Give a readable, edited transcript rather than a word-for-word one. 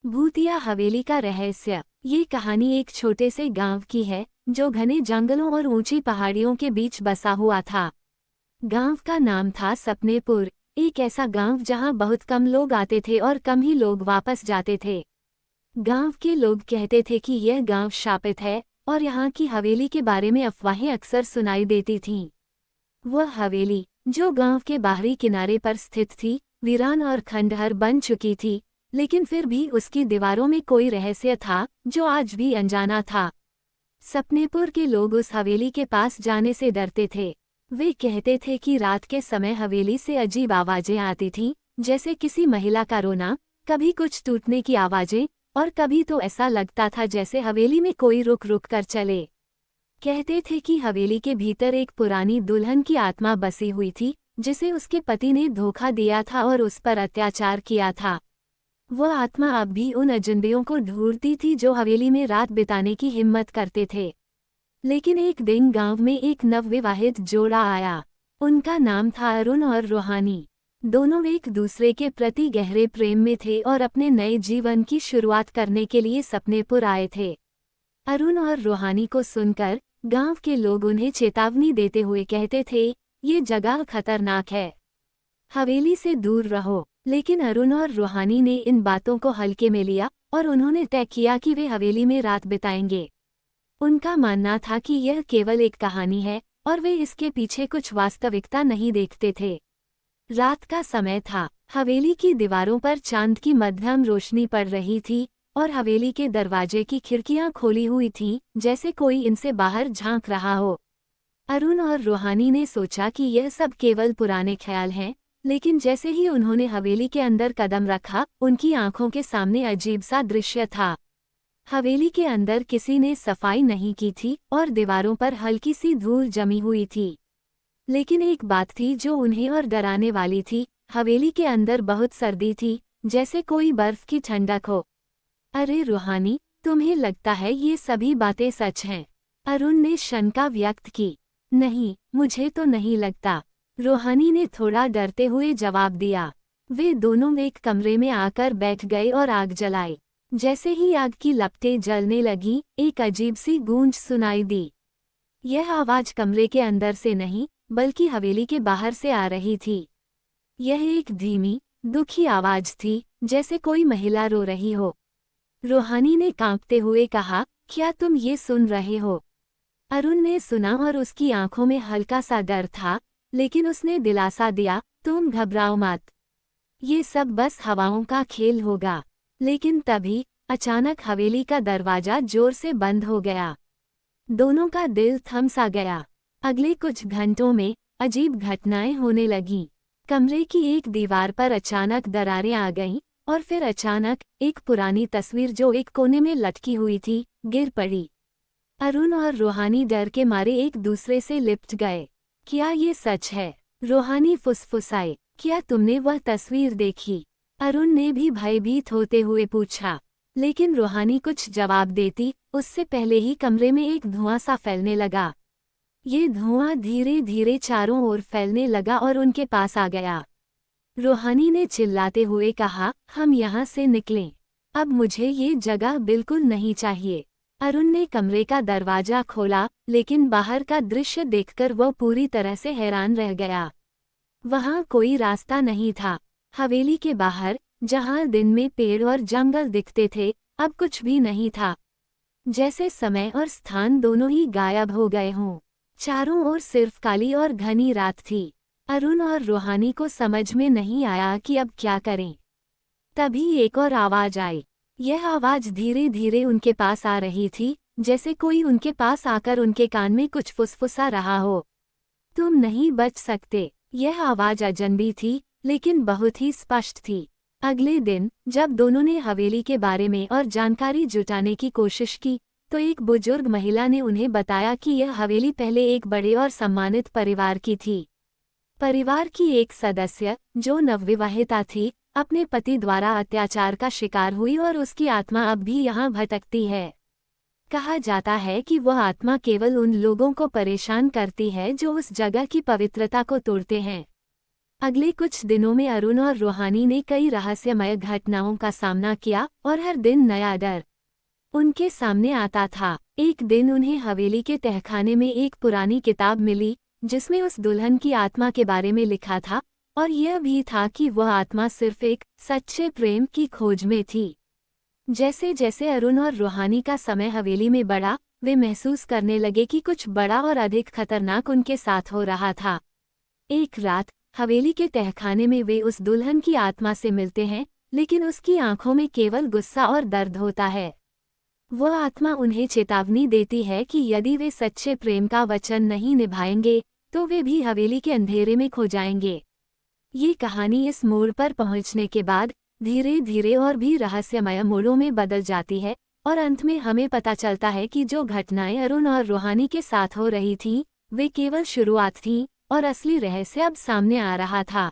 भूतिया हवेली का रहस्य। ये कहानी एक छोटे से गांव की है जो घने जंगलों और ऊंची पहाड़ियों के बीच बसा हुआ था। गांव का नाम था सपनेपुर। एक ऐसा गांव जहां बहुत कम लोग आते थे और कम ही लोग वापस जाते थे। गांव के लोग कहते थे कि यह गांव शापित है और यहाँ की हवेली के बारे में अफवाहें अक्सर सुनाई देती थीं। वह हवेली, जो गांव के बाहरी किनारे पर स्थित थी, वीरान और खंडहर बन चुकी थी, लेकिन फिर भी उसकी दीवारों में कोई रहस्य था जो आज भी अनजाना था। सपनेपुर के लोग उस हवेली के पास जाने से डरते थे। वे कहते थे कि रात के समय हवेली से अजीब आवाजें आती थीं, जैसे किसी महिला का रोना, कभी कुछ टूटने की आवाजें, और कभी तो ऐसा लगता था जैसे हवेली में कोई रुक रुक कर चले। कहते थे कि हवेली के भीतर एक पुरानी दुल्हन की आत्मा बसी हुई थी, जिसे उसके पति ने धोखा दिया था और उस पर अत्याचार किया था। वह आत्मा अब भी उन अजनबियों को ढूंढती थी जो हवेली में रात बिताने की हिम्मत करते थे। लेकिन एक दिन गांव में एक नवविवाहित जोड़ा आया। उनका नाम था अरुण और रूहानी। दोनों एक दूसरे के प्रति गहरे प्रेम में थे और अपने नए जीवन की शुरुआत करने के लिए सपनेपुर आए थे। अरुण और रूहानी को सुनकर गांव के लोग उन्हें चेतावनी देते हुए कहते थे, ये जगह खतरनाक है, हवेली से दूर रहो। लेकिन अरुण और रूहानी ने इन बातों को हल्के में लिया और उन्होंने तय किया कि वे हवेली में रात बिताएंगे। उनका मानना था कि यह केवल एक कहानी है और वे इसके पीछे कुछ वास्तविकता नहीं देखते थे। रात का समय था। हवेली की दीवारों पर चांद की मध्यम रोशनी पड़ रही थी और हवेली के दरवाजे की खिड़कियां खोली हुई थीं, जैसे कोई इनसे बाहर झांक रहा हो। अरुण और रूहानी ने सोचा कि यह सब केवल पुराने ख्याल हैं, लेकिन जैसे ही उन्होंने हवेली के अंदर कदम रखा, उनकी आंखों के सामने अजीब सा दृश्य था। हवेली के अंदर किसी ने सफाई नहीं की थी और दीवारों पर हल्की सी धूल जमी हुई थी। लेकिन एक बात थी जो उन्हें और डराने वाली थी, हवेली के अंदर बहुत सर्दी थी, जैसे कोई बर्फ की ठंडक हो। अरे रूहानी, तुम्हें लगता है ये सभी बातें सच हैं? अरुण ने शंका व्यक्त की। नहीं, मुझे तो नहीं लगता, रूहानी ने थोड़ा डरते हुए जवाब दिया। वे दोनों एक कमरे में आकर बैठ गए और आग जलाई। जैसे ही आग की लपटें जलने लगी, एक अजीब सी गूंज सुनाई दी। यह आवाज कमरे के अंदर से नहीं, बल्कि हवेली के बाहर से आ रही थी। यह एक धीमी, दुखी आवाज थी, जैसे कोई महिला रो रही हो। रूहानी ने कांपते हुए कहा, क्या तुम ये सुन रहे हो? अरुण ने सुना और उसकी आंखों में हल्का सा डर था, लेकिन उसने दिलासा दिया, तुम घबराओ मत, ये सब बस हवाओं का खेल होगा। लेकिन तभी अचानक हवेली का दरवाजा जोर से बंद हो गया। दोनों का दिल थम सा गया। अगले कुछ घंटों में अजीब घटनाएं होने लगीं। कमरे की एक दीवार पर अचानक दरारें आ गईं और फिर अचानक एक पुरानी तस्वीर जो एक कोने में लटकी हुई थी, गिर पड़ी। अरुण और रूहानी डर के मारे एक दूसरे से लिपट गए। क्या ये सच है? रूहानी फुसफुसाए, क्या तुमने वह तस्वीर देखी? अरुण ने भी भयभीत होते हुए पूछा। लेकिन रूहानी कुछ जवाब देती, उससे पहले ही कमरे में एक धुआं सा फैलने लगा। ये धुआं धीरे धीरे चारों ओर फैलने लगा और उनके पास आ गया। रूहानी ने चिल्लाते हुए कहा, हम यहाँ से निकलें। अब मुझे ये जगह बिल्कुल नहीं चाहिए। अरुण ने कमरे का दरवाजा खोला, लेकिन बाहर का दृश्य देखकर वह पूरी तरह से हैरान रह गया। वहाँ कोई रास्ता नहीं था। हवेली के बाहर, जहाँ दिन में पेड़ और जंगल दिखते थे, अब कुछ भी नहीं था। जैसे समय और स्थान दोनों ही गायब हो गए हों। चारों ओर सिर्फ काली और घनी रात थी। अरुण और रूहानी को समझ में नहीं आया कि अब क्या करें। तभी एक और आवाज आई। यह आवाज धीरे धीरे उनके पास आ रही थी, जैसे कोई उनके पास आकर उनके कान में कुछ फुसफुसा रहा हो। तुम नहीं बच सकते। यह आवाज अजनबी थी, लेकिन बहुत ही स्पष्ट थी। अगले दिन जब दोनों ने हवेली के बारे में और जानकारी जुटाने की कोशिश की, तो एक बुजुर्ग महिला ने उन्हें बताया कि यह हवेली पहले एक बड़े और सम्मानित परिवार की थी। परिवार की एक सदस्य, जो नवविवाहिता थी, अपने पति द्वारा अत्याचार का शिकार हुई और उसकी आत्मा अब भी यहाँ भटकती है। कहा जाता है कि वह आत्मा केवल उन लोगों को परेशान करती है जो उस जगह की पवित्रता को तोड़ते हैं। अगले कुछ दिनों में अरुण और रूहानी ने कई रहस्यमय घटनाओं का सामना किया और हर दिन नया डर उनके सामने आता था। एक दिन उन्हें हवेली के तहखाने में एक पुरानी किताब मिली जिसमें उस दुल्हन की आत्मा के बारे में लिखा था और यह भी था कि वह आत्मा सिर्फ एक सच्चे प्रेम की खोज में थी। जैसे जैसे अरुण और रूहानी का समय हवेली में बढ़ा, वे महसूस करने लगे कि कुछ बड़ा और अधिक खतरनाक उनके साथ हो रहा था। एक रात हवेली के तहखाने में वे उस दुल्हन की आत्मा से मिलते हैं, लेकिन उसकी आंखों में केवल गुस्सा और दर्द होता है। वह आत्मा उन्हें चेतावनी देती है कि यदि वे सच्चे प्रेम का वचन नहीं निभाएंगे तो वे भी हवेली के अंधेरे में खो जाएंगे। ये कहानी इस मोड़ पर पहुंचने के बाद धीरे धीरे और भी रहस्यमय मोड़ों में बदल जाती है और अंत में हमें पता चलता है कि जो घटनाएं अरुण और रूहानी के साथ हो रही थीं, वे केवल शुरुआत थीं और असली रहस्य अब सामने आ रहा था।